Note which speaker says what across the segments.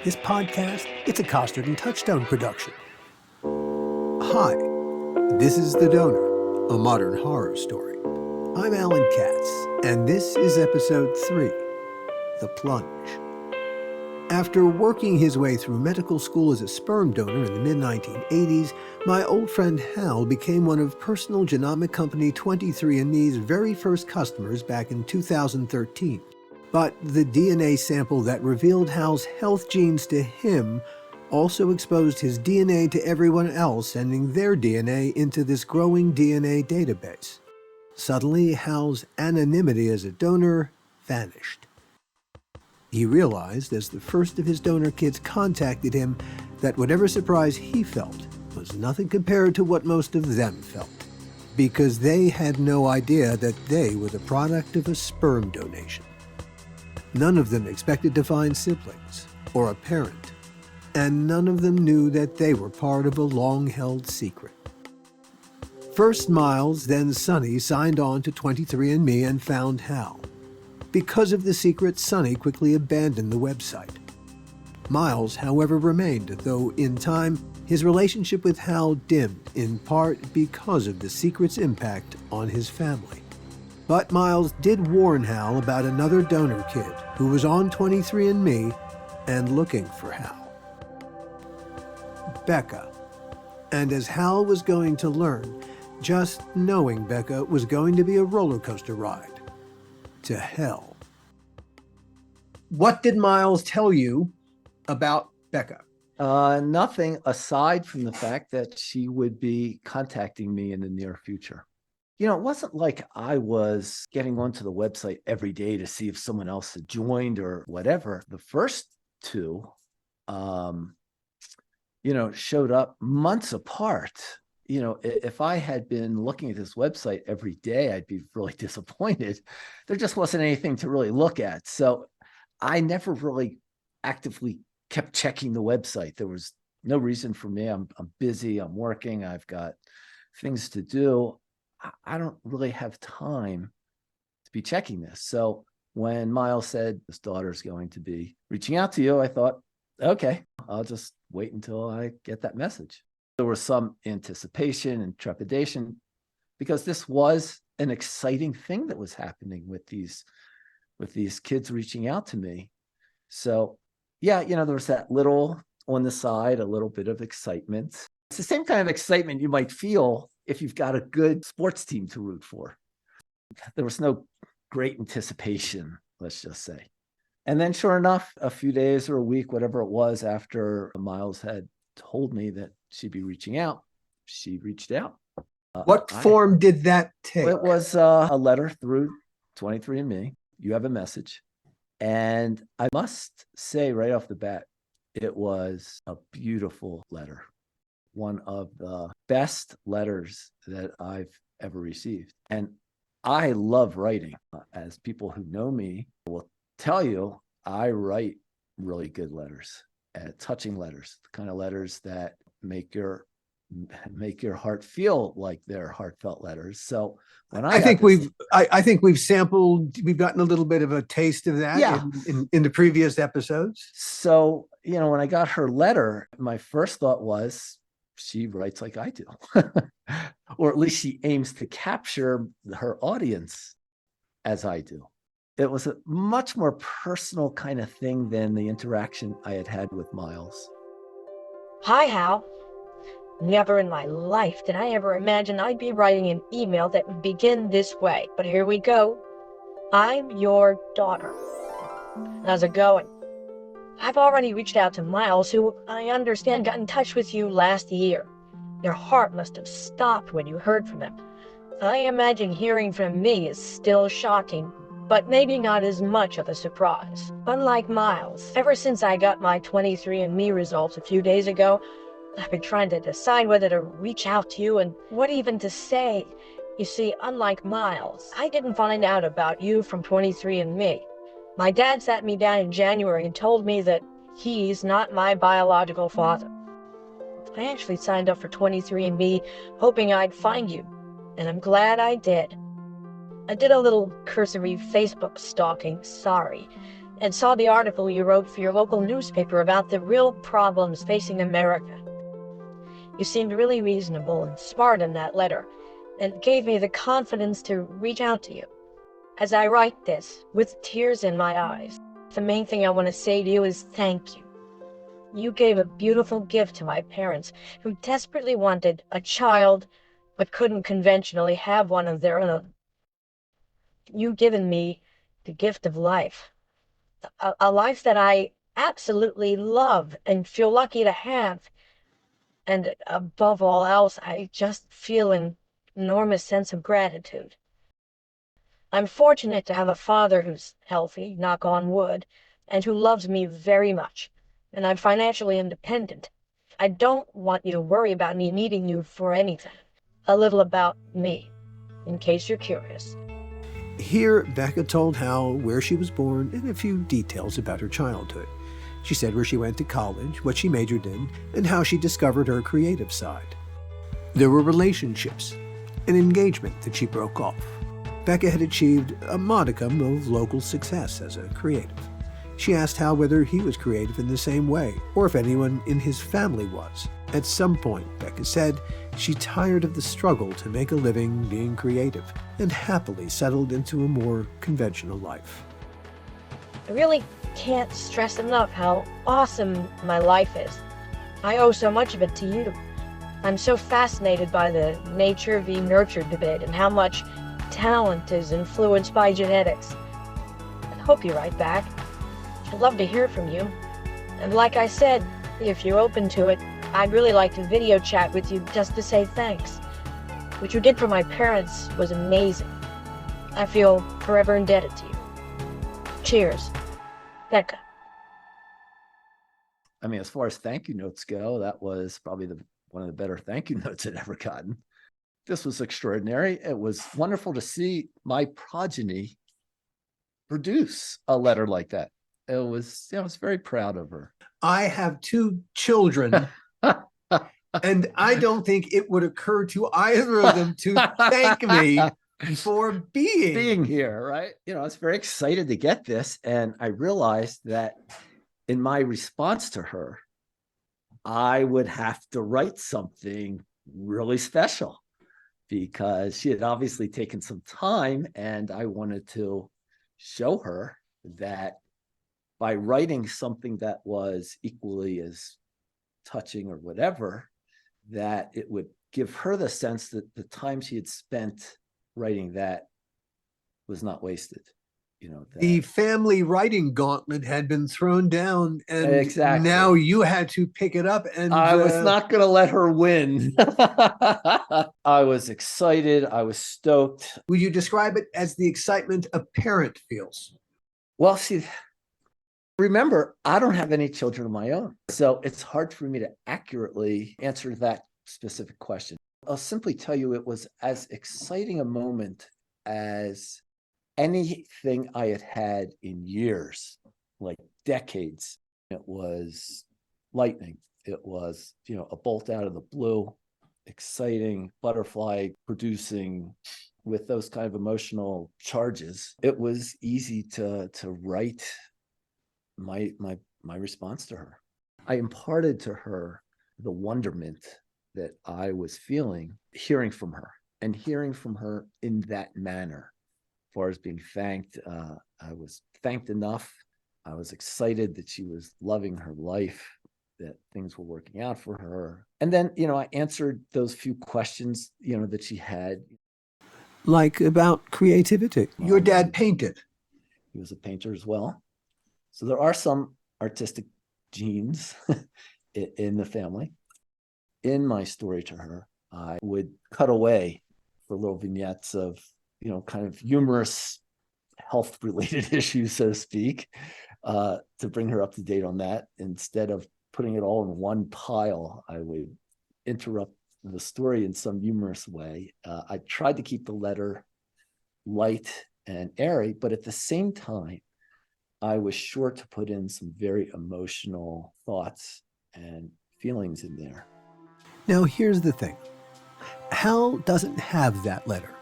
Speaker 1: This podcast, it's a Costard and Touchstone production. Hi, this is The Donor, a modern horror story. I'm Alan Katz, and this is episode 3, The Plunge. After working his way through medical school as a sperm donor in the mid-1980s, my old friend Hal became one of personal genomic company 23andMe's very first customers back in 2013. But the DNA sample that revealed Hal's health genes to him also exposed his DNA to everyone else, sending their DNA into this growing DNA database. Suddenly, Hal's anonymity as a donor vanished. He realized, as the first of his donor kids contacted him, that whatever surprise he felt was nothing compared to what most of them felt, because they had no idea that they were the product of a sperm donation. None of them expected to find siblings or a parent, and none of them knew that they were part of a long-held secret. First Miles, then Sonny, signed on to 23andMe and found Hal. Because of the secret, Sonny quickly abandoned the website. Miles, however, remained, though in time, his relationship with Hal dimmed, in part because of the secret's impact on his family. But Miles did warn Hal about another donor kid who was on 23andMe and looking for Hal. Beka. And as Hal was going to learn, just knowing Beka was going to be a roller coaster ride to hell. What did Miles tell you about Beka?
Speaker 2: Nothing aside from the fact that she would be contacting me in the near future. You know, it wasn't like I was getting onto the website every day to see if someone else had joined or whatever. The first two, showed up months apart. You know, if I had been looking at this website every day, I'd be really disappointed. There just wasn't anything to really look at. So I never really actively kept checking the website. There was no reason for me. I'm busy, I'm working, I've got things to do. I don't really have time to be checking this. So when Miles said his daughter's going to be reaching out to you, I thought, okay, I'll just wait until I get that message. There was some anticipation and trepidation because this was an exciting thing that was happening with these kids reaching out to me. So yeah, there was that little on the side, a little bit of excitement. It's the same kind of excitement you might feel if you've got a good sports team to root for. There was no great anticipation, let's just say. And then sure enough, a few days or a week, whatever it was, after Miles had told me that she'd be reaching out, she reached out.
Speaker 1: What form did that take?
Speaker 2: It was a letter through 23andMe. You have a message. And I must say right off the bat, it was a beautiful letter. One of the best letters that I've ever received. And I love writing. As people who know me will tell you, I write really good letters, touching letters, the kind of letters that make your heart feel like they're heartfelt letters. So when I think we've
Speaker 1: gotten a little bit of a taste of that in the previous episodes.
Speaker 2: So, when I got her letter, my first thought was, she writes like I do, or at least she aims to capture her audience as I do. It was a much more personal kind of thing than the interaction I had with Miles.
Speaker 3: Hi, Hal. Never in my life did I ever imagine I'd be writing an email that would begin this way, but here we go. I'm your daughter. How's it going? I've already reached out to Miles, who I understand got in touch with you last year. Your heart must have stopped when you heard from him. I imagine hearing from me is still shocking, but maybe not as much of a surprise. Unlike Miles, ever since I got my 23andMe results a few days ago, I've been trying to decide whether to reach out to you and what even to say. You see, unlike Miles, I didn't find out about you from 23andMe. My dad sat me down in January and told me that he's not my biological father. I actually signed up for 23andMe hoping I'd find you, and I'm glad I did. I did a little cursory Facebook stalking, sorry. and saw the article you wrote for your local newspaper about the real problems facing America. You seemed really reasonable and smart in that letter, and gave me the confidence to reach out to you. As I write this, with tears in my eyes, the main thing I want to say to you is thank you. You gave a beautiful gift to my parents, who desperately wanted a child, but couldn't conventionally have one of their own. You've given me the gift of life, a life that I absolutely love and feel lucky to have. And above all else, I just feel an enormous sense of gratitude. I'm fortunate to have a father who's healthy, knock on wood, and who loves me very much. And I'm financially independent. I don't want you to worry about me needing you for anything. A little about me, in case you're curious.
Speaker 1: Here, Beka told Hal where she was born and a few details about her childhood. She said where she went to college, what she majored in, and how she discovered her creative side. There were relationships, an engagement that she broke off. Beka had achieved a modicum of local success as a creative. She asked Hal whether he was creative in the same way, or if anyone in his family was. At some point, Beka said, she tired of the struggle to make a living being creative and happily settled into a more conventional life.
Speaker 3: I really can't stress enough how awesome my life is. I owe so much of it to you. I'm so fascinated by the nature v. nurture debate and how much talent is influenced by genetics. I hope you write back. I'd love to hear from you. And like I said, if you're open to it, I'd really like to video chat with you just to say thanks. What you did for my parents was amazing. I feel forever indebted to you. Cheers. Beka.
Speaker 2: I mean, as far as thank you notes go, that was probably one of the better thank you notes I'd ever gotten. This was extraordinary. It was wonderful to see my progeny produce a letter like that. I was very proud of her.
Speaker 1: I have 2 children, and I don't think it would occur to either of them to thank me for being
Speaker 2: here, right? I was very excited to get this, and I realized that in my response to her, I would have to write something really special because she had obviously taken some time, and I wanted to show her that by writing something that was equally as touching or whatever, that it would give her the sense that the time she had spent writing that was not wasted.
Speaker 1: The family writing gauntlet had been thrown down, and
Speaker 2: exactly.
Speaker 1: Now you had to pick it up. And
Speaker 2: I was not going to let her win. I was excited. I was stoked.
Speaker 1: Would you describe it as the excitement a parent feels?
Speaker 2: Well, see, remember, I don't have any children of my own, so it's hard for me to accurately answer that specific question. I'll simply tell you it was as exciting a moment as anything I had had in years, like decades. It was lightning. It was, a bolt out of the blue, exciting, butterfly producing with those kind of emotional charges. It was easy to write my response to her. I imparted to her the wonderment that I was feeling, hearing from her in that manner. As far as being thanked, I was thanked enough. I was excited that she was loving her life, that things were working out for her. And then, I answered those few questions, that she had.
Speaker 1: Like about creativity. Your dad painted.
Speaker 2: He was a painter as well. So there are some artistic genes in the family. In my story to her, I would cut away for little vignettes of, kind of humorous health-related issues, so to speak, to bring her up to date on that. Instead of putting it all in one pile, I would interrupt the story in some humorous way. I tried to keep the letter light and airy, but at the same time, I was sure to put in some very emotional thoughts and feelings in there.
Speaker 1: Now, here's the thing. Hal doesn't have that letter.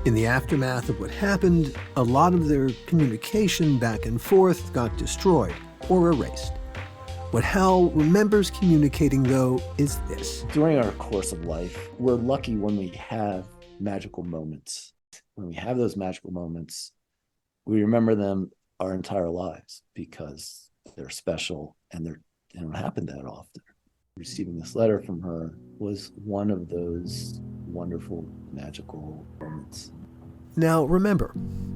Speaker 1: In the aftermath of what happened, a lot of their communication back and forth got destroyed or erased. What Hal remembers communicating, though, is this.
Speaker 2: During our course of life, we're lucky when we have magical moments. When we have those magical moments, we remember them our entire lives because they're special and they don't happen that often. Receiving this letter from her was one of those wonderful, magical moments.
Speaker 1: Now, remember,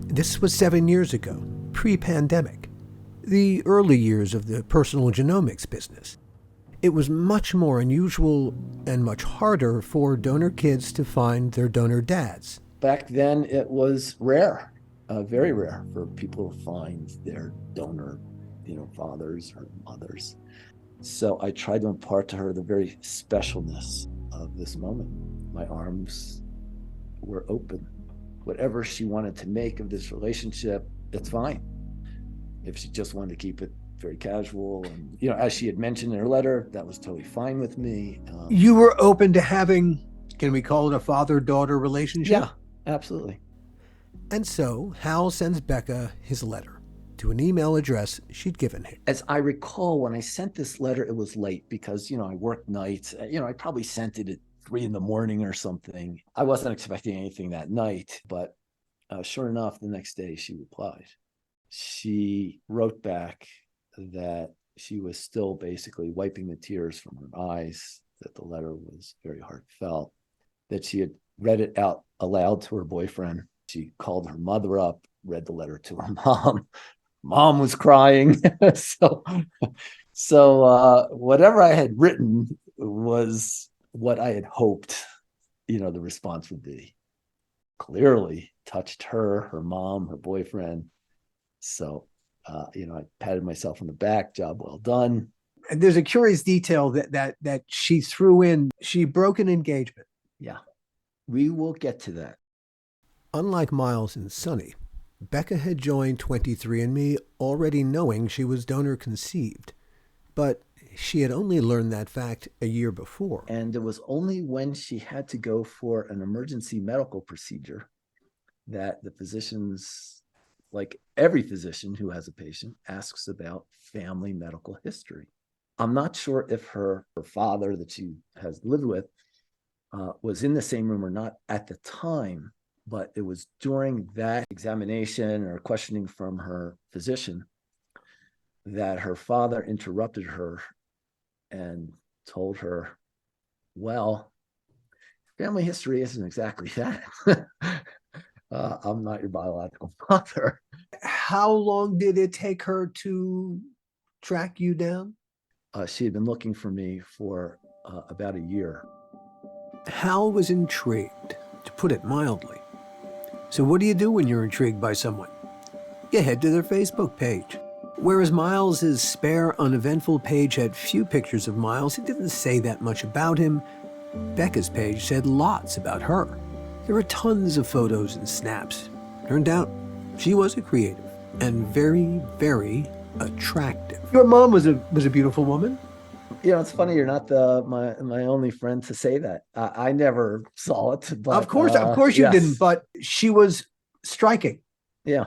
Speaker 1: this was 7 years ago, pre-pandemic, the early years of the personal genomics business. It was much more unusual and much harder for donor kids to find their donor dads.
Speaker 2: Back then, it was rare, very rare for people to find their donor, fathers or mothers. So I tried to impart to her the very specialness of this moment. My arms were open. Whatever she wanted to make of this relationship, it's fine. If she just wanted to keep it very casual, and as she had mentioned in her letter, that was totally fine with me.
Speaker 1: You were open to having, can we call it a father-daughter relationship?
Speaker 2: Yeah, absolutely.
Speaker 1: And so Hal sends Beka his letter to an email address she'd given him.
Speaker 2: As I recall, when I sent this letter, it was late because, I worked nights. I probably sent it at 3 a.m. or something. I wasn't expecting anything that night, but sure enough, the next day she replied. She wrote back that she was still basically wiping the tears from her eyes, that the letter was very heartfelt, that she had read it out aloud to her boyfriend. She called her mother up, read the letter to her mom. Mom was crying. So whatever I had written was what I had hoped, the response would be. Clearly touched her mom, her boyfriend. So, I patted myself on the back, job well done.
Speaker 1: And there's a curious detail that she threw in. She broke an engagement.
Speaker 2: Yeah, we will get to that.
Speaker 1: Unlike Miles and Sonny, Beka had joined 23andMe already knowing she was donor conceived. But she had only learned that fact a year before.
Speaker 2: And it was only when she had to go for an emergency medical procedure that the physicians, like every physician who has a patient, asks about family medical history. I'm not sure if her father that she has lived with was in the same room or not at the time, but it was during that examination or questioning from her physician that her father interrupted her and told her, well, family history isn't exactly that. I'm not your biological father.
Speaker 1: How long did it take her to track you down?
Speaker 2: She had been looking for me for about a year.
Speaker 1: Hal was intrigued, to put it mildly. So what do you do when you're intrigued by someone? You head to their Facebook page. Whereas Miles's spare, uneventful page had few pictures of Miles, it didn't say that much about him. Beka's page said lots about her. There were tons of photos and snaps. Turned out she was a creative and very, very attractive. Your mom was a beautiful woman.
Speaker 2: It's funny, you're not my only friend to say that. I never saw it. But,
Speaker 1: of course you
Speaker 2: yes.
Speaker 1: didn't, but she was striking.
Speaker 2: Yeah.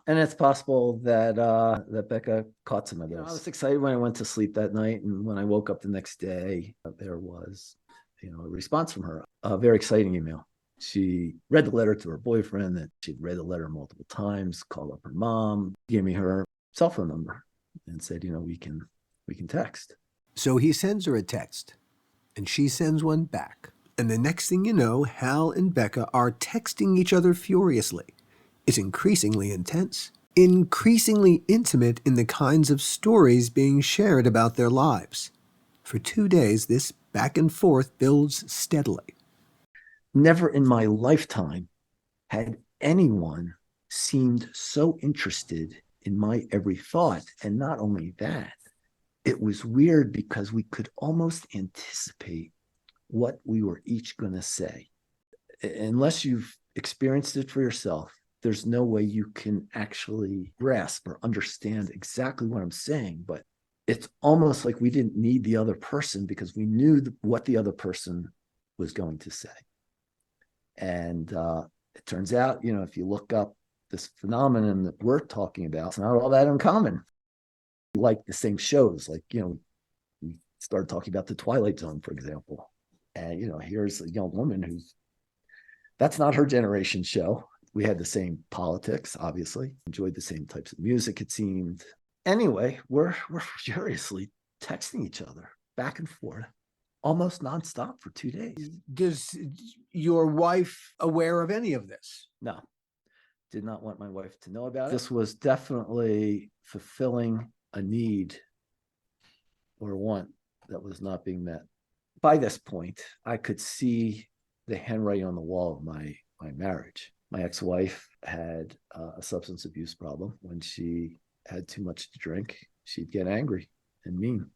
Speaker 2: And it's possible that Beka caught some of those. I was excited when I went to sleep that night, and when I woke up the next day, there was, a response from her, a very exciting email. She read the letter to her boyfriend, that she'd read the letter multiple times, called up her mom, gave me her cell phone number, and said, we can text.
Speaker 1: So he sends her a text, and she sends one back. And the next thing you know, Hal and Beka are texting each other furiously. It's increasingly intense, increasingly intimate in the kinds of stories being shared about their lives. For 2 days, this back and forth builds steadily.
Speaker 2: Never in my lifetime had anyone seemed so interested in my every thought. And not only that, it was weird because we could almost anticipate what we were each going to say. Unless you've experienced it for yourself, there's no way you can actually grasp or understand exactly what I'm saying. But it's almost like we didn't need the other person because we knew what the other person was going to say. And It turns out, if you look up this phenomenon that we're talking about, it's not all that uncommon. We like the same shows, like, we started talking about the Twilight Zone, for example. And, here's a young woman that's not her generation show. We had the same politics, obviously, enjoyed the same types of music, it seemed. Anyway, we're furiously texting each other back and forth, almost nonstop for 2 days.
Speaker 1: Does your wife aware of any of this?
Speaker 2: No, did not want my wife to know about it. This was definitely fulfilling a need or want that was not being met. By this point, I could see the handwriting on the wall of my marriage. My ex-wife had a substance abuse problem. When she had too much to drink, she'd get angry and mean.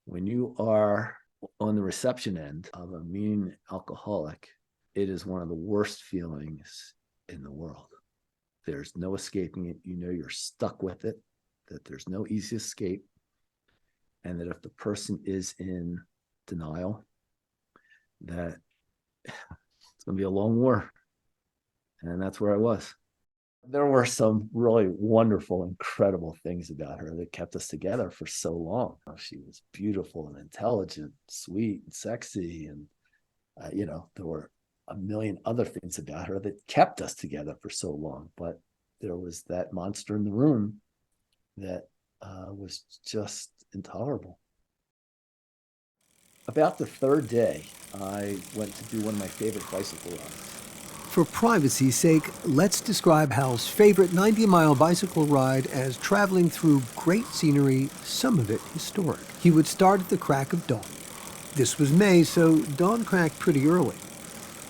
Speaker 2: When you are on the reception end of a mean alcoholic, it is one of the worst feelings in the world. There's no escaping it. You're stuck with it, that there's no easy escape, and that if the person is in denial, that it's going to be a long war. And that's where I was. There were some really wonderful, incredible things about her that kept us together for so long. She was beautiful and intelligent, sweet and sexy. And, there were a million other things about her that kept us together for so long. But there was that monster in the room that was just intolerable. About the third day, I went to do one of my favorite bicycle rides.
Speaker 1: For privacy's sake, let's describe Hal's favorite 90-mile bicycle ride as traveling through great scenery, some of it historic. He would start at the crack of dawn. This was May, so dawn cracked pretty early.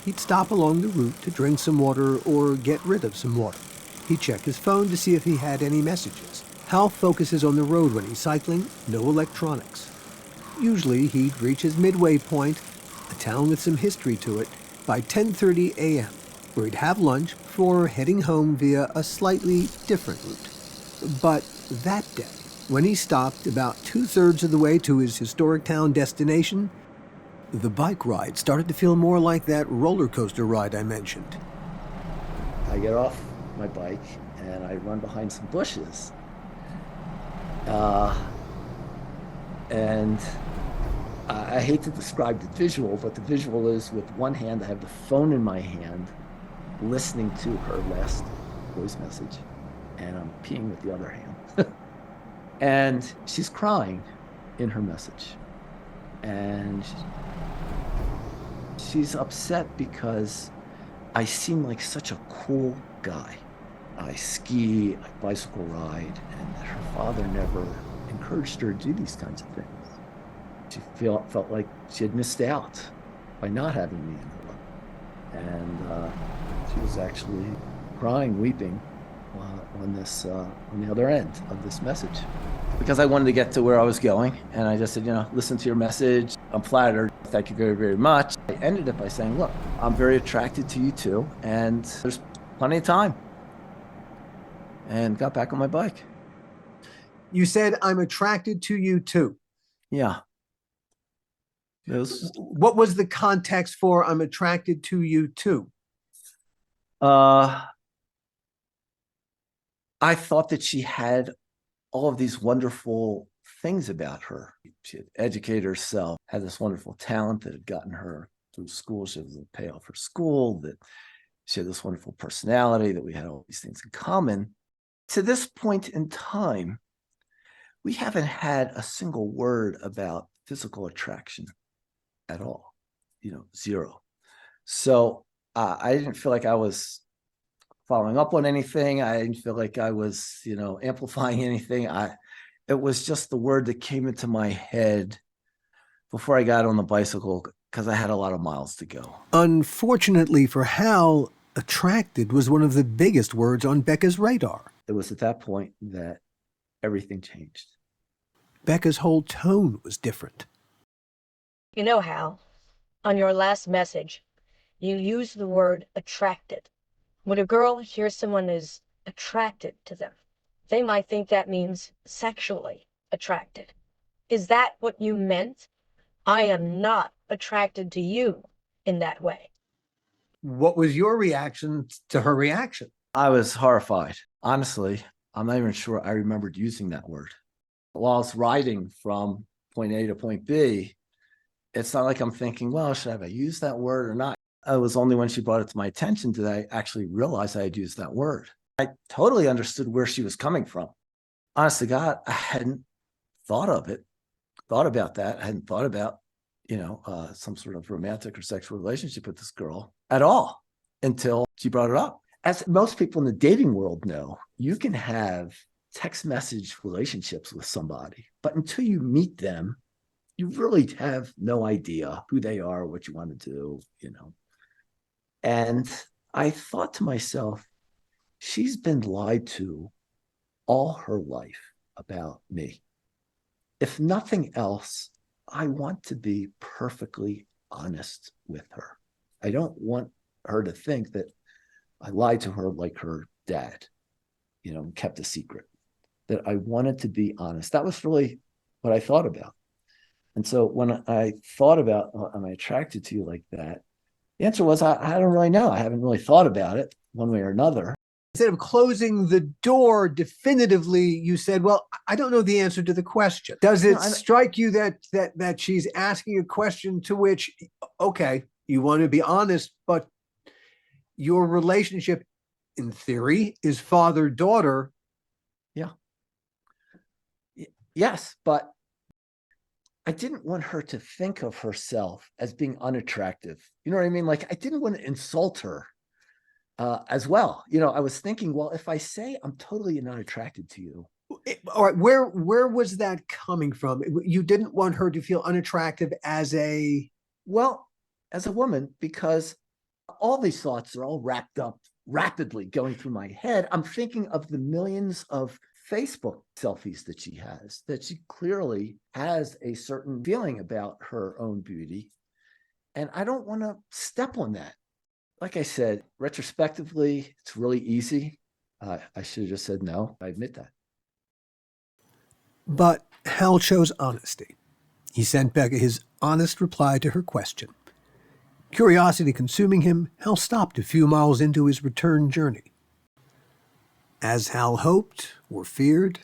Speaker 1: He'd stop along the route to drink some water or get rid of some water. He'd check his phone to see if he had any messages. Hal focuses on the road when he's cycling, no electronics. Usually he'd reach his midway point, a town with some history to it, by 10:30 a.m., where he'd have lunch before heading home via a slightly different route. But that day, when he stopped about 2/3 of the way to his historic town destination, the bike ride started to feel more like that roller coaster ride I mentioned.
Speaker 2: I get off my bike and I run behind some bushes. And I hate to describe the visual, but the visual is with one hand, I have the phone in my hand, listening to her last voice message, and I'm peeing with the other hand. And she's crying in her message. And she's upset because I seem like such a cool guy. I ski, I bicycle ride, and her father never encouraged her to do these kinds of things. She felt like she had missed out by not having me in her life. And she was actually crying, weeping on the other end of this message. Because I wanted to get to where I was going, and I just said, listen to your message. I'm flattered. Thank you very, very much. I ended it by saying, look, I'm very attracted to you too, and there's plenty of time. And got back on my bike.
Speaker 1: You said, I'm attracted to you too.
Speaker 2: Yeah.
Speaker 1: What was the context for I'm attracted to you too?
Speaker 2: I thought that she had all of these wonderful things about her. She had educated herself, had this wonderful talent that had gotten her through school. She was able to pay off her school, that she had this wonderful personality, that we had all these things in common. To this point in time, we haven't had a single word about physical attraction at all, zero. So I didn't feel like I was following up on anything. I didn't feel like I was, amplifying anything. It was just the word that came into my head before I got on the bicycle, because I had a lot of miles to go.
Speaker 1: Unfortunately for Hal, attracted was one of the biggest words on Beka's radar.
Speaker 2: It was at that point that everything changed.
Speaker 1: Beka's whole tone was different.
Speaker 3: Hal, on your last message, you used the word attracted. When a girl hears someone is attracted to them, they might think that means sexually attracted. Is that what you meant? I am not attracted to you in that way.
Speaker 1: What was your reaction to her reaction?
Speaker 2: I was horrified. Honestly, I'm not even sure I remembered using that word. While I was riding from point A to point B, it's not like I'm thinking, well, should I use that word or not? It was only when she brought it to my attention that I actually realized I had used that word. I totally understood where she was coming from. Honest to God, I hadn't thought about that. I hadn't thought about, some sort of romantic or sexual relationship with this girl at all until she brought it up. As most people in the dating world know, you can have text message relationships with somebody, but until you meet them, you really have no idea who they are, what you want to do, And I thought to myself, she's been lied to all her life about me. If nothing else, I want to be perfectly honest with her. I don't want her to think that I lied to her like her dad, kept a secret. That I wanted to be honest. That was really what I thought about. And so when I thought about, am I attracted to you like that? The answer was, I don't really know. I haven't really thought about it one way or another.
Speaker 1: Instead of closing the door definitively, you said, well, I don't know the answer to the question. Does it strike you that she's asking a question to which, okay, you want to be honest, but your relationship, in theory, is father-daughter?
Speaker 2: Yeah. Yes, but I didn't want her to think of herself as being unattractive. You know what I mean? Like, I didn't want to insult her as well. I was thinking, well, if I say I'm totally not attracted to you.
Speaker 1: All right, where was that coming from? You didn't want her to feel unattractive as a
Speaker 2: woman, because all these thoughts are all wrapped up rapidly going through my head. I'm thinking of the millions of Facebook selfies that she clearly has a certain feeling about her own beauty. And I don't want to step on that. Like I said, retrospectively, it's really easy. I should have just said no. I admit that.
Speaker 1: But Hal chose honesty. He sent Beka his honest reply to her question. Curiosity consuming him, Hal stopped a few miles into his return journey. As Hal hoped or feared,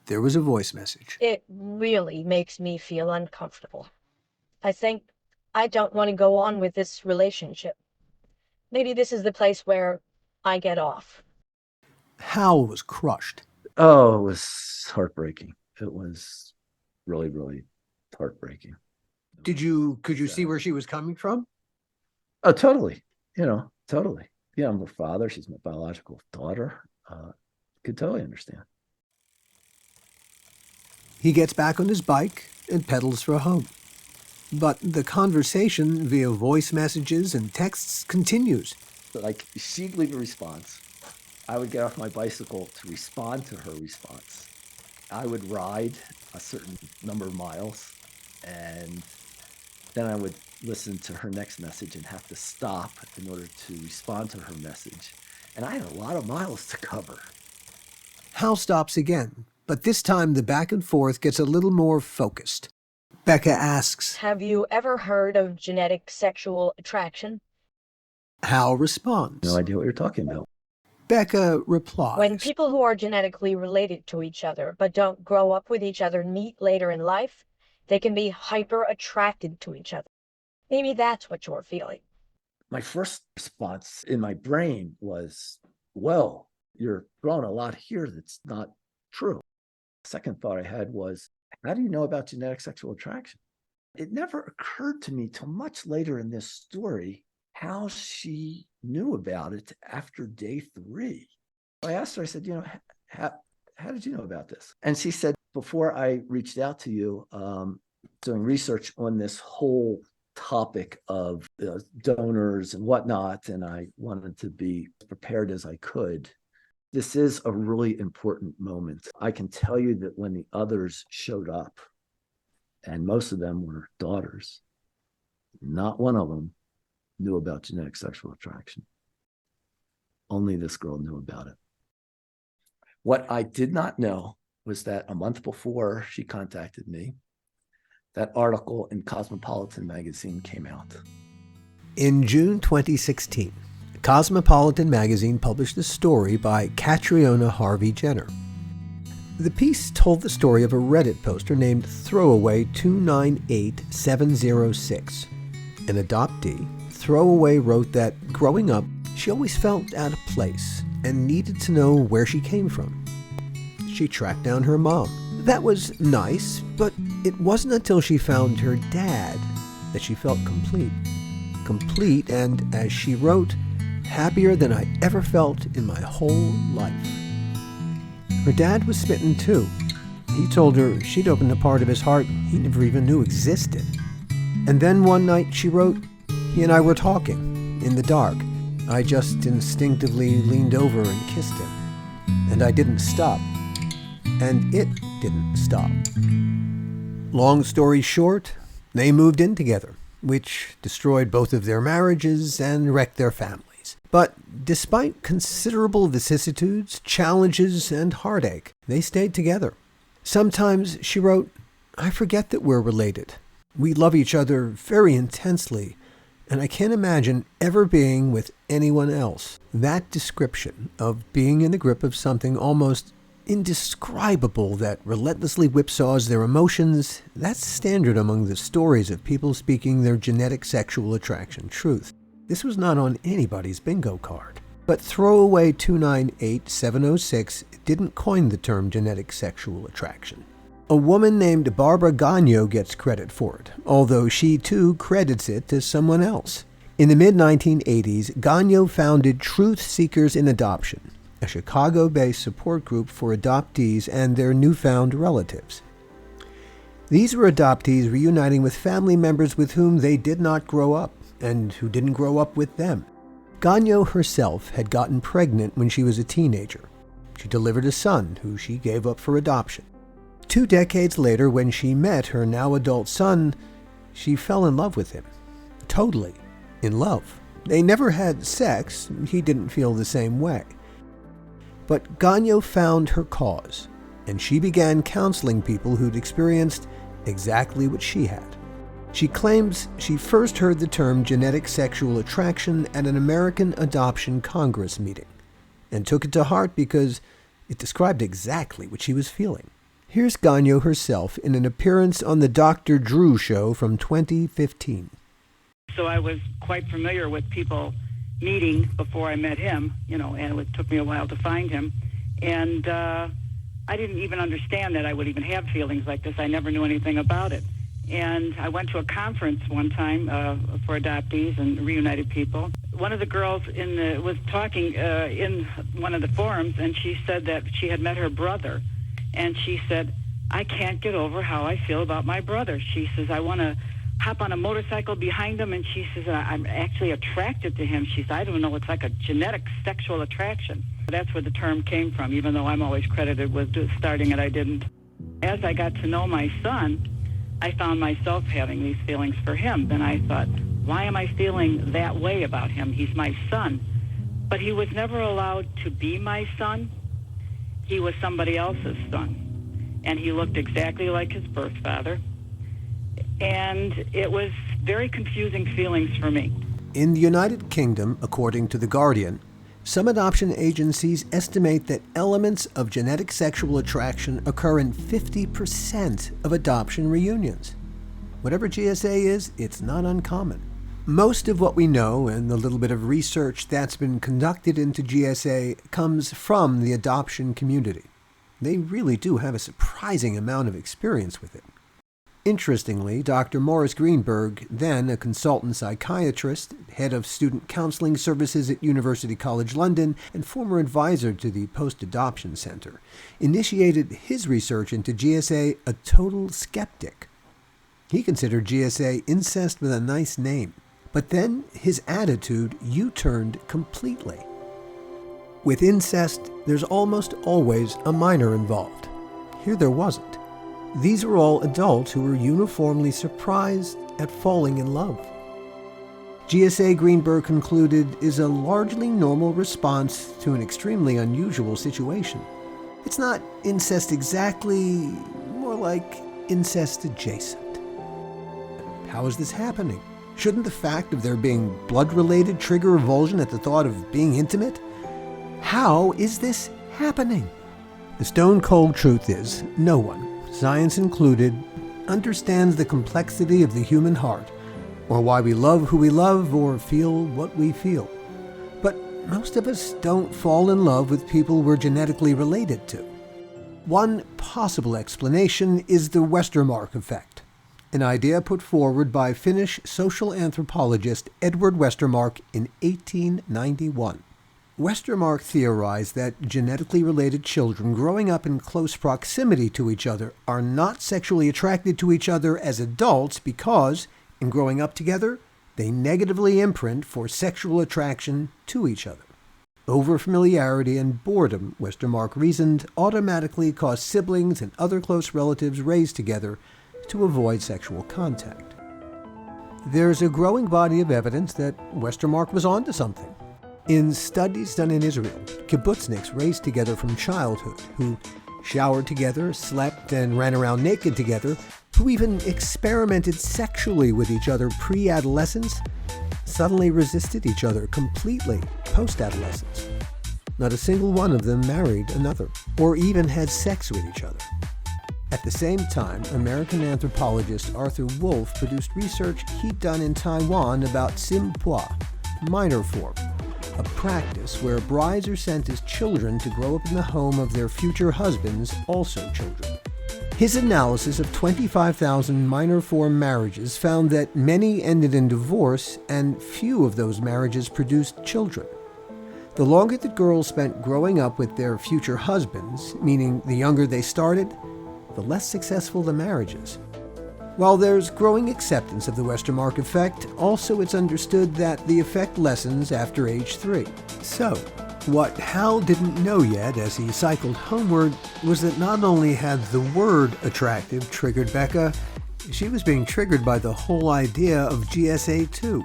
Speaker 1: there was a voice message.
Speaker 3: It really makes me feel uncomfortable. I think I don't want to go on with this relationship. Maybe this is the place where I get off.
Speaker 1: Hal was crushed.
Speaker 2: Oh, it was heartbreaking. It was really, really heartbreaking.
Speaker 1: Could you see where she was coming from?
Speaker 2: Oh, totally. Totally. Yeah, I'm her father. She's my biological daughter. Could totally understand.
Speaker 1: He gets back on his bike and pedals for home. But the conversation via voice messages and texts continues.
Speaker 2: Like, she'd leave a response. I would get off my bicycle to respond to her response. I would ride a certain number of miles, and then I would listen to her next message and have to stop in order to respond to her message. And I had a lot of miles to cover.
Speaker 1: Hal stops again, but this time the back and forth gets a little more focused. Beka asks,
Speaker 3: have you ever heard of genetic sexual attraction?
Speaker 1: Hal responds,
Speaker 2: no idea what you're talking about.
Speaker 1: Beka replies,
Speaker 3: when people who are genetically related to each other but don't grow up with each other meet later in life, they can be hyper attracted to each other. Maybe that's what you're feeling.
Speaker 2: My first response in my brain was, whoa, you're throwing a lot here that's not true. Second thought I had was, how do you know about genetic sexual attraction? It never occurred to me till much later in this story how she knew about it after day 3. I asked her, I said, how did you know about this? And she said, before I reached out to you, doing research on this whole topic of donors and whatnot, and I wanted to be prepared as I could. This is a really important moment. I can tell you that when the others showed up, and most of them were daughters, not one of them knew about genetic sexual attraction. Only this girl knew about it. What I did not know was that a month before she contacted me, that article in Cosmopolitan magazine came out.
Speaker 1: In June 2016, Cosmopolitan magazine published a story by Catriona Harvey Jenner. The piece told the story of a Reddit poster named Throwaway298706. An adoptee, Throwaway wrote that growing up, she always felt out of place and needed to know where she came from. She tracked down her mom. That was nice, but it wasn't until she found her dad that she felt complete. Complete and, as she wrote, happier than I ever felt in my whole life. Her dad was smitten too. He told her she'd opened a part of his heart he never even knew existed. And then one night, she wrote, he and I were talking, in the dark. I just instinctively leaned over and kissed him. And I didn't stop. And it didn't stop. Long story short, they moved in together, which destroyed both of their marriages and wrecked their families. But despite considerable vicissitudes, challenges, and heartache, they stayed together. Sometimes, she wrote, I forget that we're related. We love each other very intensely, and I can't imagine ever being with anyone else. That description of being in the grip of something almost indescribable that relentlessly whipsaws their emotions, that's standard among the stories of people speaking their genetic sexual attraction truth. This was not on anybody's bingo card. But Throwaway 298706 didn't coin the term genetic sexual attraction. A woman named Barbara Gagno gets credit for it, although she too credits it to someone else. In the mid-1980s, Gagno founded Truth Seekers in Adoption, a Chicago-based support group for adoptees and their newfound relatives. These were adoptees reuniting with family members with whom they did not grow up, and who didn't grow up with them. Gagno herself had gotten pregnant when she was a teenager. She delivered a son, who she gave up for adoption. 2 decades later, when she met her now adult son, she fell in love with him. Totally in love. They never had sex. He didn't feel the same way. But Gagno found her cause, and she began counseling people who'd experienced exactly what she had. She claims she first heard the term genetic sexual attraction at an American Adoption Congress meeting, and took it to heart because it described exactly what she was feeling. Here's Gagno herself in an appearance on the Dr. Drew Show from 2015.
Speaker 4: So I was quite familiar with people meeting before I met him, and it took me a while to find him. And I didn't even understand that I would even have feelings like this. I never knew anything about it. And I went to a conference one time for adoptees and reunited people. One of the girls was talking in one of the forums, and she said that she had met her brother. And she said, I can't get over how I feel about my brother. She says, I want to hop on a motorcycle behind him. And she says, I'm actually attracted to him. She says, I don't know, it's like a genetic sexual attraction. That's where the term came from, even though I'm always credited with starting it, I didn't. As I got to know my son, I found myself having these feelings for him. Then I thought, why am I feeling that way about him? He's my son. But he was never allowed to be my son. He was somebody else's son, and he looked exactly like his birth father, and it was very confusing feelings for me.
Speaker 1: In the United Kingdom, according to The Guardian, some adoption agencies estimate that elements of genetic sexual attraction occur in 50% of adoption reunions. Whatever GSA is, it's not uncommon. Most of what we know and the little bit of research that's been conducted into GSA comes from the adoption community. They really do have a surprising amount of experience with it. Interestingly, Dr. Morris Greenberg, then a consultant psychiatrist, head of student counseling services at University College London, and former advisor to the Post-Adoption Center, initiated his research into GSA a total skeptic. He considered GSA incest with a nice name. But then his attitude U-turned completely. With incest, there's almost always a minor involved. Here there wasn't. These were all adults who were uniformly surprised at falling in love. GSA, Greenberg concluded, is a largely normal response to an extremely unusual situation. It's not incest exactly, more like incest adjacent. How is this happening? Shouldn't the fact of their being blood-related trigger revulsion at the thought of being intimate? How is this happening? The stone-cold truth is, no one, science included, understands the complexity of the human heart, or why we love who we love or feel what we feel. But most of us don't fall in love with people we're genetically related to. One possible explanation is the Westermarck effect, an idea put forward by Finnish social anthropologist Edward Westermarck in 1891. Westermarck theorized that genetically related children growing up in close proximity to each other are not sexually attracted to each other as adults because, in growing up together, they negatively imprint for sexual attraction to each other. Overfamiliarity and boredom, Westermarck reasoned, automatically cause siblings and other close relatives raised together to avoid sexual contact. There's a growing body of evidence that Westermarck was onto something. In studies done in Israel, kibbutzniks raised together from childhood, who showered together, slept, and ran around naked together, who even experimented sexually with each other pre-adolescence, suddenly resisted each other completely post-adolescence. Not a single one of them married another, or even had sex with each other. At the same time, American anthropologist Arthur Wolf produced research he'd done in Taiwan about simpoa, minor form, a practice where brides are sent as children to grow up in the home of their future husbands, also children. His analysis of 25,000 minor form marriages found that many ended in divorce and few of those marriages produced children. The longer that girls spent growing up with their future husbands, meaning the younger they started, the less successful the marriages. While there's growing acceptance of the Westermarck effect, also it's understood that the effect lessens after age 3. So, what Hal didn't know yet as he cycled homeward was that not only had the word attractive triggered Beka, she was being triggered by the whole idea of GSA too.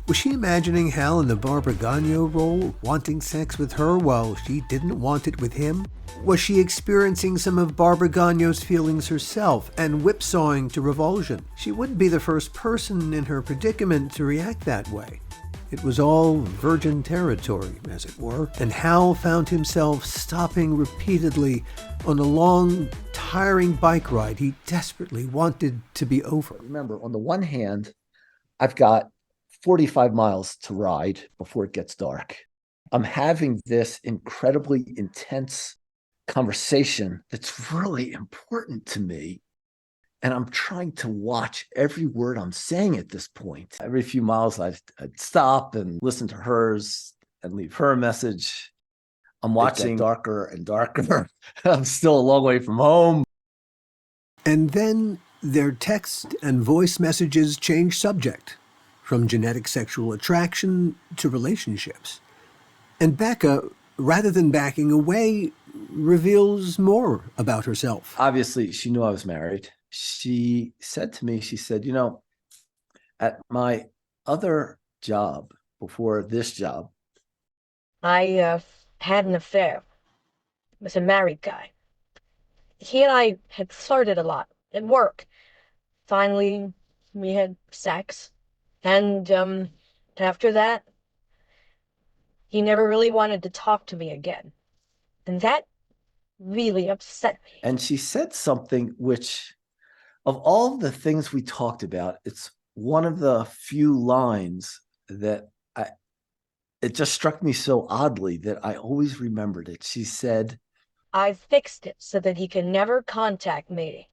Speaker 1: Was she imagining Hal in the Barbara Gagnon role, wanting sex with her while she didn't want it with him? Was she experiencing some of Barbara Gagnon's feelings herself and whipsawing to revulsion? She wouldn't be the first person in her predicament to react that way. It was all virgin territory, as it were, and Hal found himself stopping repeatedly on a long, tiring bike ride he desperately wanted to be over.
Speaker 2: Remember, on the one hand, I've got 45 miles to ride before it gets dark. I'm having this incredibly intense conversation that's really important to me. And I'm trying to watch every word I'm saying at this point. Every few miles, I'd stop and listen to hers and leave her a message. I'm watching darker and darker. I'm still a long way from home.
Speaker 1: And then their text and voice messages change subject, from genetic sexual attraction to relationships. And Beka, rather than backing away, reveals more about herself.
Speaker 2: Obviously, she knew I was married. She said to me, she said, you know, at my other job, before this job,
Speaker 3: I had an affair with a married guy. He and I had flirted a lot at work. Finally, we had sex. And after that, he never really wanted to talk to me again. And that really upset me.
Speaker 2: and she said something which, of all the things we talked about, it's one of the few lines that it just struck me so oddly that I always remembered it. She said,
Speaker 3: I fixed it so that he can never contact me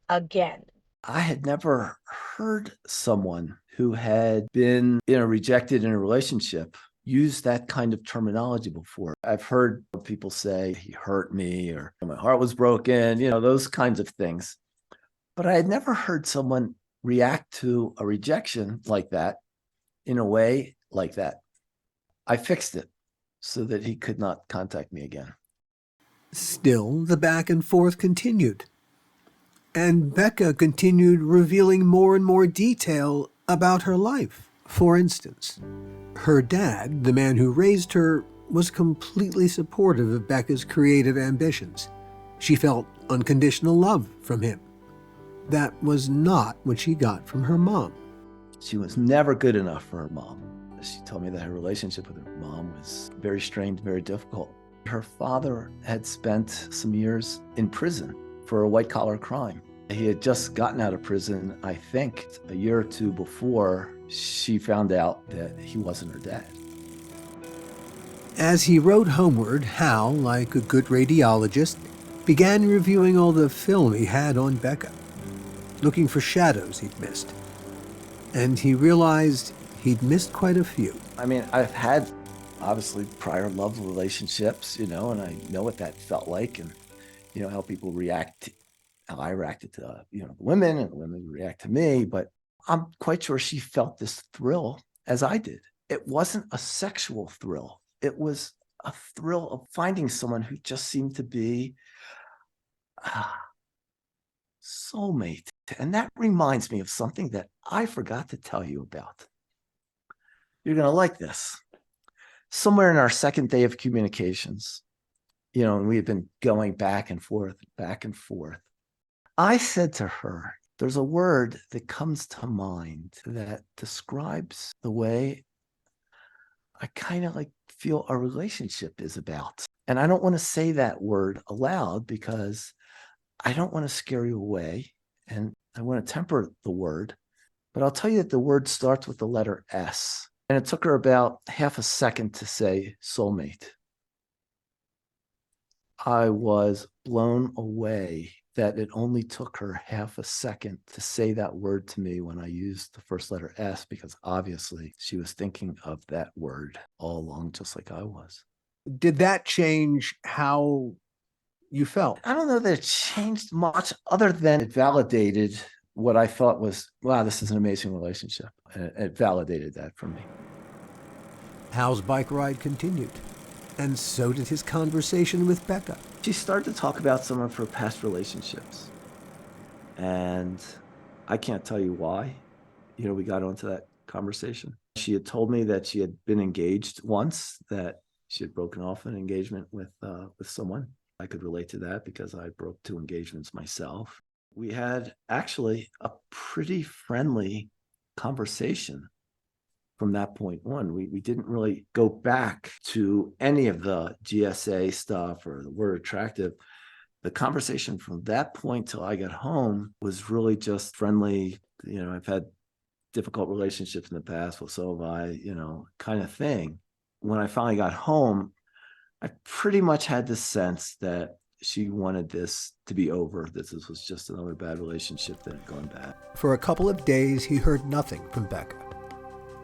Speaker 3: again.
Speaker 2: I had never heard someone who had been, rejected in a relationship use that kind of terminology before. I've heard people say, he hurt me, or my heart was broken, those kinds of things. But I had never heard someone react to a rejection like that in a way like that. I fixed it so that he could not contact me again.
Speaker 1: Still, the back and forth continued. And Beka continued revealing more and more detail about her life. For instance, her dad, the man who raised her, was completely supportive of Beka's creative ambitions. She felt unconditional love from him. That was not what she got from her mom.
Speaker 2: She was never good enough for her mom. She told me that her relationship with her mom was very strained, very difficult. Her father had spent some years in prison for a white-collar crime. He had just gotten out of prison, I think, a year or two before she found out that he wasn't her dad.
Speaker 1: As he rode homeward, Hal, like a good radiologist, began reviewing all the film he had on Beka, looking for shadows he'd missed. And he realized he'd missed quite a few.
Speaker 2: I mean, I've had, obviously, prior love relationships, and I know what that felt like and, how people react, how I reacted to, the women and the women react to me. But I'm quite sure she felt this thrill as I did. It wasn't a sexual thrill. It was a thrill of finding someone who just seemed to be soulmate. And that reminds me of something that I forgot to tell you about. You're going to like this. Somewhere in our second day of communications, and we had been going back and forth. I said to her, there's a word that comes to mind that describes the way I kind of feel our relationship is about. And I don't want to say that word aloud because I don't want to scare you away. And I want to temper the word. But I'll tell you that the word starts with the letter S. And it took her about half a second to say soulmate. I was blown away that it only took her half a second to say that word to me when I used the first letter S, because obviously she was thinking of that word all along, just like I was.
Speaker 1: Did that change how you felt?
Speaker 2: I don't know that it changed much other than it validated what I thought was, wow, this is an amazing relationship. And it validated that for me.
Speaker 1: Hal's bike ride continued, and so did his conversation with Beka.
Speaker 2: She started to talk about some of her past relationships. And I can't tell you why, we got onto that conversation. She had told me that she had been engaged once, that she had broken off an engagement with someone. I could relate to that because I broke 2 engagements myself. We had actually a pretty friendly conversation from that point on. We didn't really go back to any of the GSA stuff or the word attractive. The conversation from that point till I got home was really just friendly. I've had difficult relationships in the past, well, so have I, kind of thing. When I finally got home, I pretty much had this sense that she wanted this to be over, that this was just another bad relationship that had gone bad.
Speaker 1: For a couple of days, he heard nothing from Beka.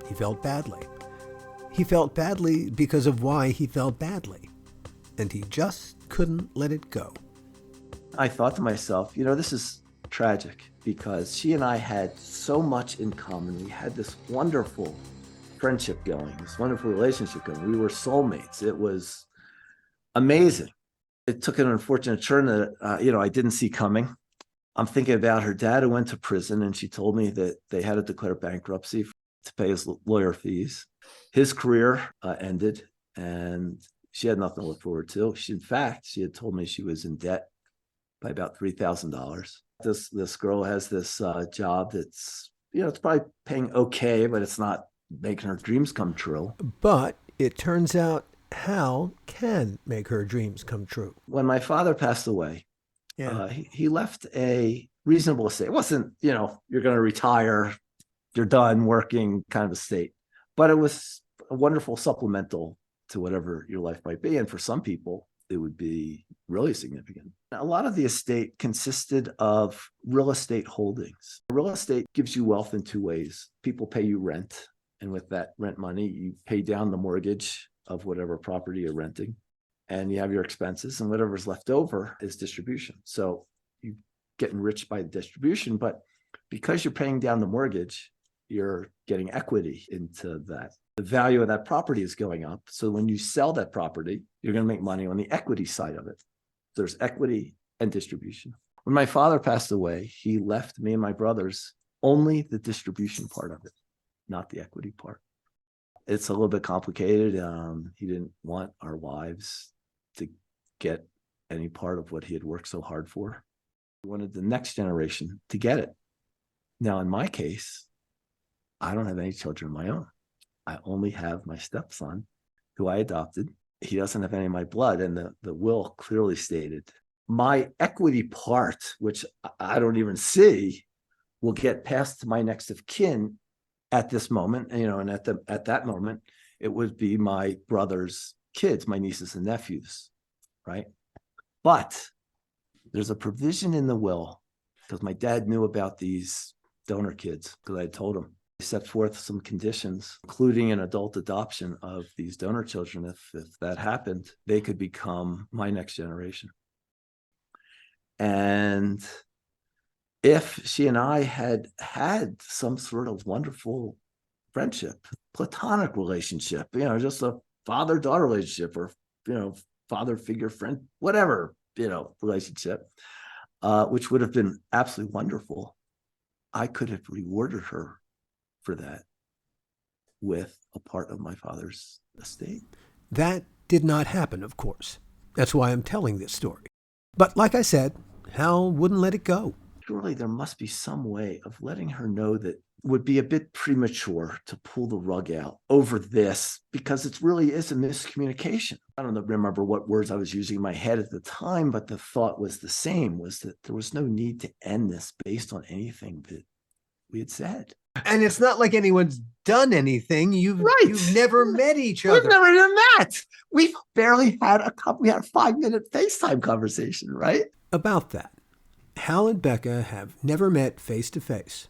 Speaker 1: He felt badly. He felt badly because of why he felt badly. And he just couldn't let it go.
Speaker 2: I thought to myself, this is tragic because she and I had so much in common. We had this wonderful friendship going, this wonderful relationship going. We were soulmates. It was amazing. It took an unfortunate turn that, I didn't see coming. I'm thinking about her dad who went to prison, and she told me that they had to declare bankruptcy to pay his lawyer fees. His career ended, and she had nothing to look forward to. In fact, she had told me she was in debt by about $3,000. This girl has this job that's, it's probably paying okay, but it's not making her dreams come true.
Speaker 1: But it turns out Hal can make her dreams come true.
Speaker 2: When my father passed away, he left a reasonable estate. It wasn't, you're going to retire, you're done working kind of estate, but it was a wonderful supplemental to whatever your life might be. And for some people, it would be really significant. A lot of the estate consisted of real estate holdings. Real estate gives you wealth in 2 ways. People pay you rent, and with that rent money, you pay down the mortgage of whatever property you're renting, and you have your expenses, and whatever's left over is distribution. So you get enriched by the distribution, but because you're paying down the mortgage, you're getting equity into that. The value of that property is going up. So when you sell that property, you're going to make money on the equity side of it. There's equity and distribution. When my father passed away, he left me and my brothers only the distribution part of it, not the equity part. It's a little bit complicated. He didn't want our wives to get any part of what he had worked so hard for. He wanted the next generation to get it. Now, in my case, I don't have any children of my own. I only have my stepson, who I adopted. He doesn't have any of my blood. And the will clearly stated my equity part, which I don't even see, will get passed to my next of kin at this moment, and at that moment, it would be my brother's kids, my nieces and nephews, right? But there's a provision in the will, because my dad knew about these donor kids, because I had told him. He set forth some conditions, including an adult adoption of these donor children. If that happened, they could become my next generation. And if she and I had had some sort of wonderful friendship, platonic relationship, just a father-daughter relationship, or, father figure friend, whatever, relationship, which would have been absolutely wonderful, I could have rewarded her for that with a part of my father's estate.
Speaker 1: That did not happen, of course. That's why I'm telling this story. But like I said, Hal wouldn't let it go.
Speaker 2: Surely there must be some way of letting her know that would be a bit premature to pull the rug out over this, because it really is a miscommunication. I don't remember what words I was using in my head at the time, but the thought was the same, was that there was no need to end this based on anything that we had said.
Speaker 1: And it's not like anyone's done anything. You've never met each other.
Speaker 2: We've never even met. We've barely had a 5-minute FaceTime conversation, right?
Speaker 1: About that, Hal and Beka have never met face to face.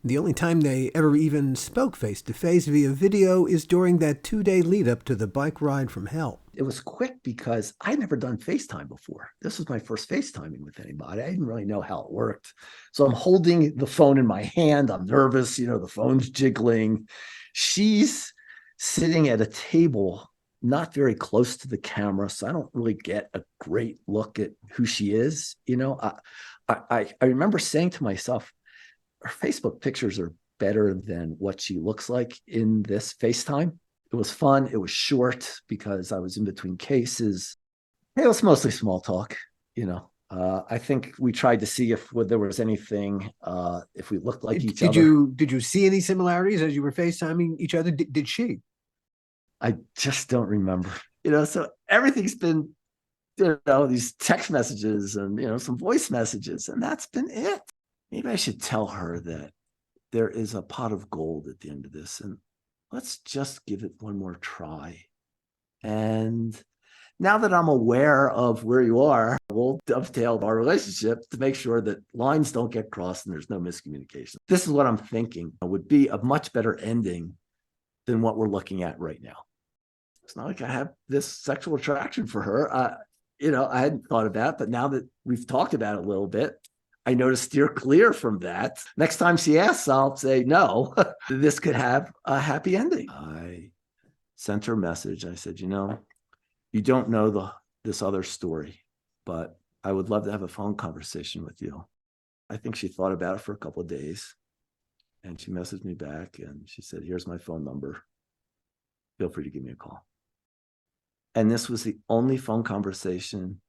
Speaker 1: The only time they ever even spoke face to face via video is during that 2-day lead up to the bike ride from hell.
Speaker 2: It was quick because I'd never done FaceTime before. This was my first FaceTiming with anybody. I didn't really know how it worked. So I'm holding the phone in my hand. I'm nervous. The phone's jiggling. She's sitting at a table not very close to the camera, so I don't really get a great look at who she is. I remember saying to myself, her Facebook pictures are better than what she looks like in this FaceTime. It was fun. It was short because I was in between cases. It was mostly small talk. I think we tried to see if there was anything, if we looked like each other.
Speaker 1: Did you see any similarities as you were FaceTiming each other? Did she?
Speaker 2: I just don't remember. So everything's been, these text messages and, some voice messages, and that's been it. Maybe I should tell her that there is a pot of gold at the end of this, and let's just give it one more try. And now that I'm aware of where you are, we'll dovetail our relationship to make sure that lines don't get crossed and there's no miscommunication. This is what I'm thinking would be a much better ending than what we're looking at right now. It's not like I have this sexual attraction for her. I hadn't thought of that, but now that we've talked about it a little bit, I know to steer clear from that. Next time she asks, I'll say, no, this could have a happy ending. I sent her a message. I said, you don't know this other story, but I would love to have a phone conversation with you. I think she thought about it for a couple of days, and she messaged me back, and she said, here's my phone number. Feel free to give me a call. And this was the only phone conversation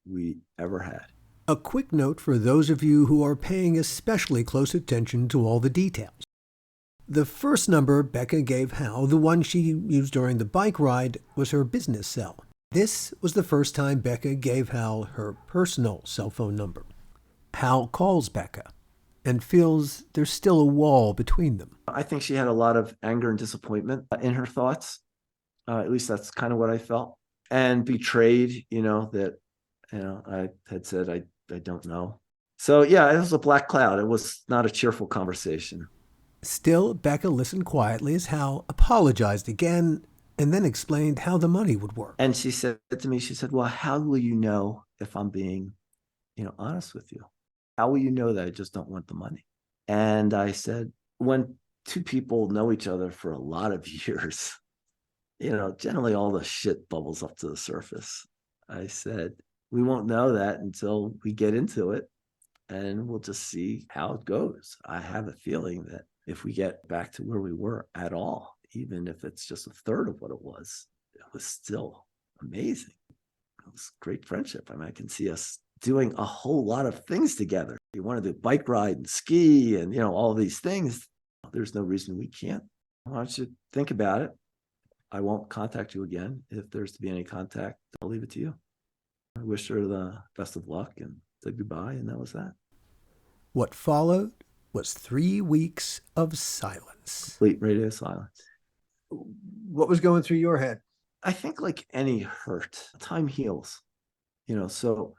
Speaker 2: we ever had.
Speaker 1: A quick note for those of you who are paying especially close attention to all the details. The first number Beka gave Hal, the one she used during the bike ride, was her business cell. This was the first time Beka gave Hal her personal cell phone number. Hal calls Beka and feels there's still a wall between them.
Speaker 2: I think she had a lot of anger and disappointment in her thoughts. At least that's kind of what I felt. And betrayed, that, I had said, I don't know. So yeah, it was a black cloud. It was not a cheerful conversation.
Speaker 1: Still, Beka listened quietly as Hal apologized again and then explained how the money would work.
Speaker 2: And she said to me, well, how will you know if I'm being, honest with you? How will you know that I just don't want the money? And I said, when two people know each other for a lot of years, generally all the shit bubbles up to the surface. I said, we won't know that until we get into it, and we'll just see how it goes. I have a feeling that if we get back to where we were at all, even if it's just a third of what it was still amazing. It was great friendship. I can see us doing a whole lot of things together. We want to do bike ride and ski and, all these things. there's no reason we can't. Why don't you think about it? I won't contact you again. If there's to be any contact, I'll leave it to you. I wish her the best of luck and said goodbye, and that was that.
Speaker 1: What followed was 3 weeks of silence.
Speaker 2: Complete radio silence.
Speaker 1: What was going through your head?
Speaker 2: I think like any hurt, time heals. So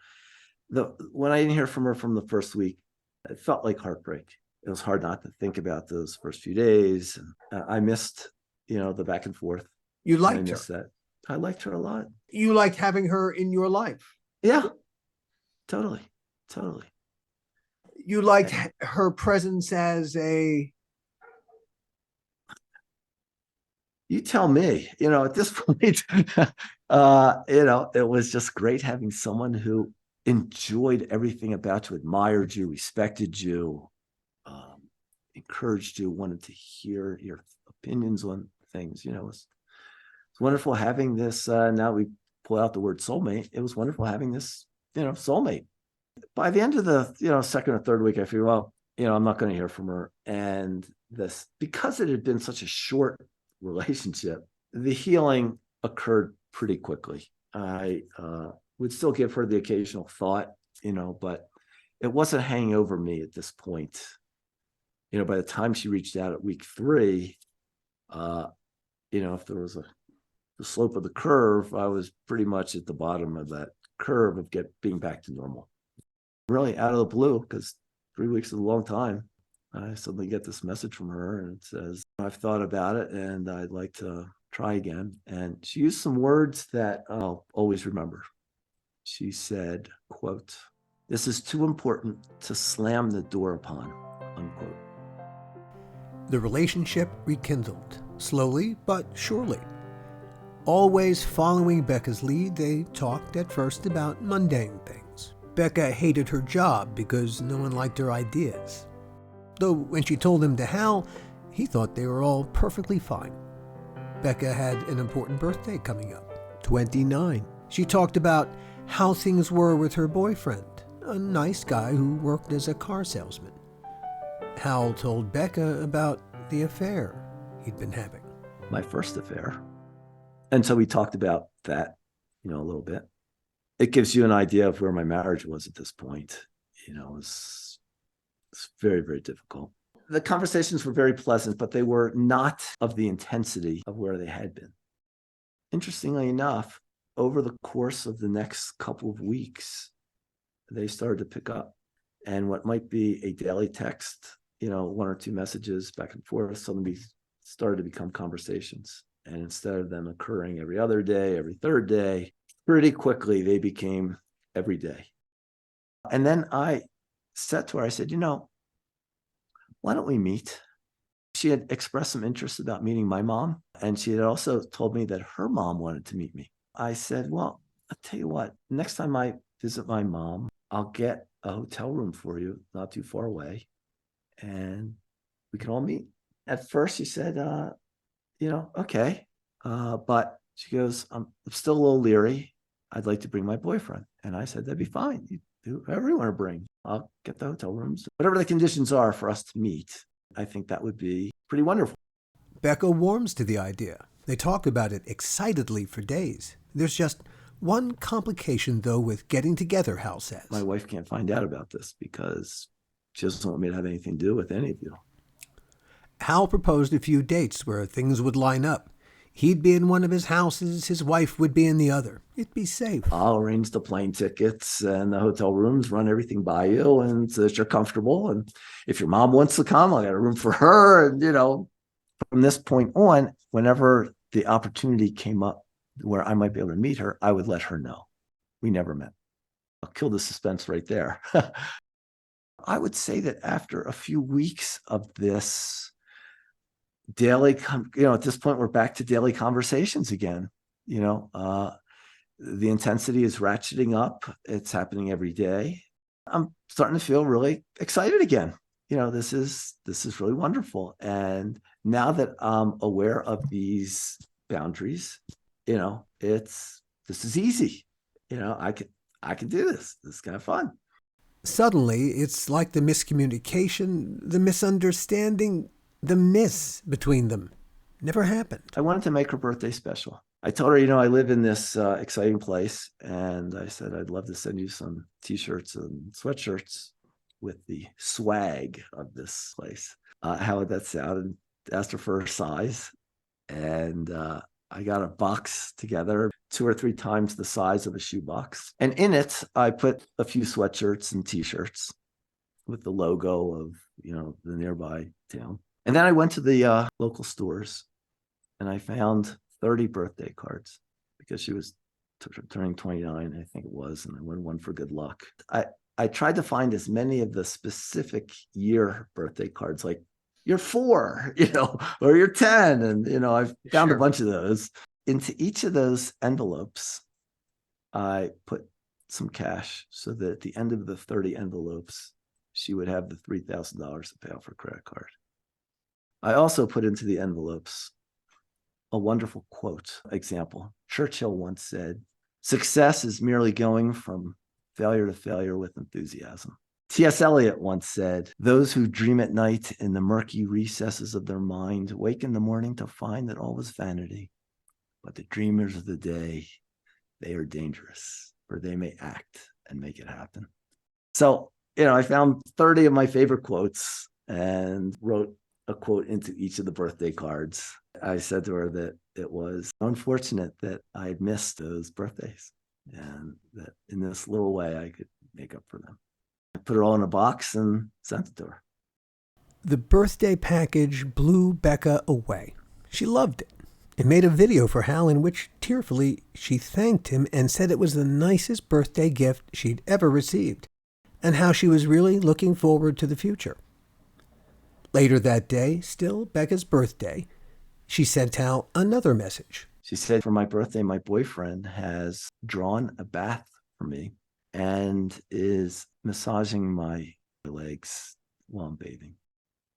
Speaker 2: when I didn't hear from her from the first week, it felt like heartbreak. It was hard not to think about those first few days. And I missed, the back and forth.
Speaker 1: You
Speaker 2: I
Speaker 1: liked her.
Speaker 2: missed that. I liked her a lot.
Speaker 1: You liked having her in your life.
Speaker 2: Yeah, totally.
Speaker 1: You liked her presence as
Speaker 2: You tell me, at this point, it was just great having someone who enjoyed everything about you, admired you, respected you, encouraged you, wanted to hear your opinions on things. It's wonderful having this. Now we pull out the word soulmate. It was wonderful having this, soulmate. By the end of the, second or third week, I figured, well, I'm not going to hear from her. And because it had been such a short relationship, the healing occurred pretty quickly. I would still give her the occasional thought, but it wasn't hanging over me at this point. By the time she reached out at week 3, if there was the slope of the curve, I was pretty much at the bottom of that curve of being back to normal. Really out of the blue, because 3 weeks is a long time. I suddenly get this message from her, and it says, I've thought about it and I'd like to try again. And she used some words that I'll always remember. She said, quote, "This is too important to slam the door upon," unquote.
Speaker 1: The relationship rekindled, slowly but surely. Always following Beka's lead, they talked at first about mundane things. Beka hated her job because no one liked her ideas. Though when she told him to Hal, he thought they were all perfectly fine. Beka had an important birthday coming up, 29. She talked about how things were with her boyfriend, a nice guy who worked as a car salesman. Hal told Beka about the affair he'd been having.
Speaker 2: My first affair. And so we talked about that, a little bit. It gives you an idea of where my marriage was at this point. It's very, very difficult. The conversations were very pleasant, but they were not of the intensity of where they had been. Interestingly enough, over the course of the next couple of weeks, they started to pick up. And what might be a daily text, 1 or 2 messages back and forth, suddenly started to become conversations. And instead of them occurring every other day, every third day, pretty quickly they became every day. And then I said to her, I said, why don't we meet? She had expressed some interest about meeting my mom, and she had also told me that her mom wanted to meet me. I said, well, I'll tell you what, next time I visit my mom, I'll get a hotel room for you, not too far away, and we can all meet. At first, she said, okay. But she goes, I'm still a little leery. I'd like to bring my boyfriend. And I said, that'd be fine. You do whoever you want to bring. I'll get the hotel rooms. Whatever the conditions are for us to meet, I think that would be pretty wonderful.
Speaker 1: Beka warms to the idea. They talk about it excitedly for days. There's just one complication, though, with getting together, Hal says.
Speaker 2: My wife can't find out about this because she doesn't want me to have anything to do with any of you.
Speaker 1: Hal proposed a few dates where things would line up. He'd be in one of his houses, his wife would be in the other. It'd be safe.
Speaker 2: I'll arrange the plane tickets and the hotel rooms, run everything by you, and so that you're comfortable. And if your mom wants to come, I'll get a room for her. And, from this point on, whenever the opportunity came up where I might be able to meet her, I would let her know. We never met. I'll kill the suspense right there. I would say that after a few weeks of this daily, at this point, we're back to daily conversations again. The intensity is ratcheting up. It's happening every day. I'm starting to feel really excited again. This is really wonderful. And now that I'm aware of these boundaries, this is easy. I can do this. This is kind of fun.
Speaker 1: Suddenly, it's like the miscommunication, the misunderstanding The miss between them never happened.
Speaker 2: I wanted to make her birthday special. I told her, I live in this exciting place, and I said I'd love to send you some T-shirts and sweatshirts with the swag of this place. How would that sound? And asked her for her size, and I got a box together 2 or 3 times the size of a shoebox, and in it I put a few sweatshirts and T-shirts with the logo of the nearby town. And then I went to the local stores, and I found 30 birthday cards because she was turning 29, I think it was, and I won one for good luck. I tried to find as many of the specific year birthday cards, like you're 4, or you're 10. And, I've found a bunch of those. Into each of those envelopes, I put some cash so that at the end of the 30 envelopes, she would have the $3,000 to pay off her credit card. I also put into the envelopes a wonderful quote example. Churchill once said, "Success is merely going from failure to failure with enthusiasm." T.S. Eliot once said, "Those who dream at night in the murky recesses of their mind wake in the morning to find that all was vanity. But the dreamers of the day, they are dangerous, for they may act and make it happen." So, I found 30 of my favorite quotes and wrote a quote into each of the birthday cards. I said to her that it was unfortunate that I had missed those birthdays, and that in this little way I could make up for them. I put it all in a box and sent it to her.
Speaker 1: The birthday package blew Beka away. She loved it and made a video for Hal in which tearfully she thanked him and said it was the nicest birthday gift she'd ever received, and how she was really looking forward to the future. Later that day, still Beka's birthday, she sent Hal another message.
Speaker 2: She said, "For my birthday, my boyfriend has drawn a bath for me and is massaging my legs while I'm bathing."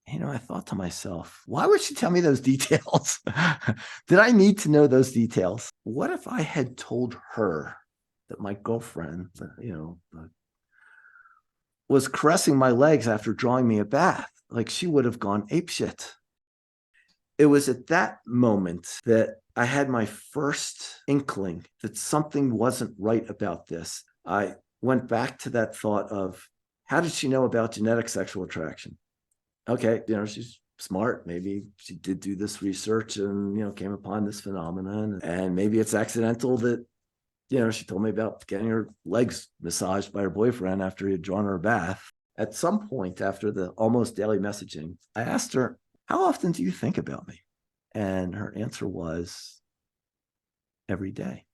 Speaker 2: I thought to myself, why would she tell me those details? Did I need to know those details? What if I had told her that my girlfriend, was caressing my legs after drawing me a bath? Like, she would have gone apeshit. It was at that moment that I had my first inkling that something wasn't right about this. I went back to that thought of, how did she know about genetic sexual attraction? Okay, she's smart. Maybe she did do this research and, came upon this phenomenon. And maybe it's accidental that, she told me about getting her legs massaged by her boyfriend after he had drawn her a bath. At some point after the almost daily messaging, I asked her, "How often do you think about me?" And her answer was, "Every day."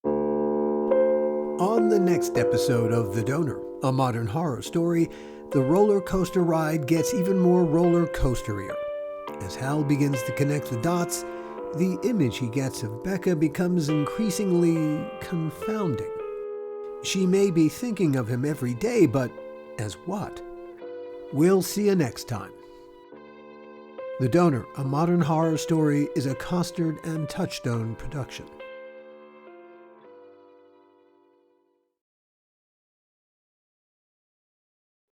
Speaker 1: On the next episode of The Donor, a modern horror story, the roller coaster ride gets even more roller coasterier. As Hal begins to connect the dots, the image he gets of Beka becomes increasingly confounding. She may be thinking of him every day, but as what? We'll see you next time. The Donor, a modern horror story, is a Costard and Touchstone production.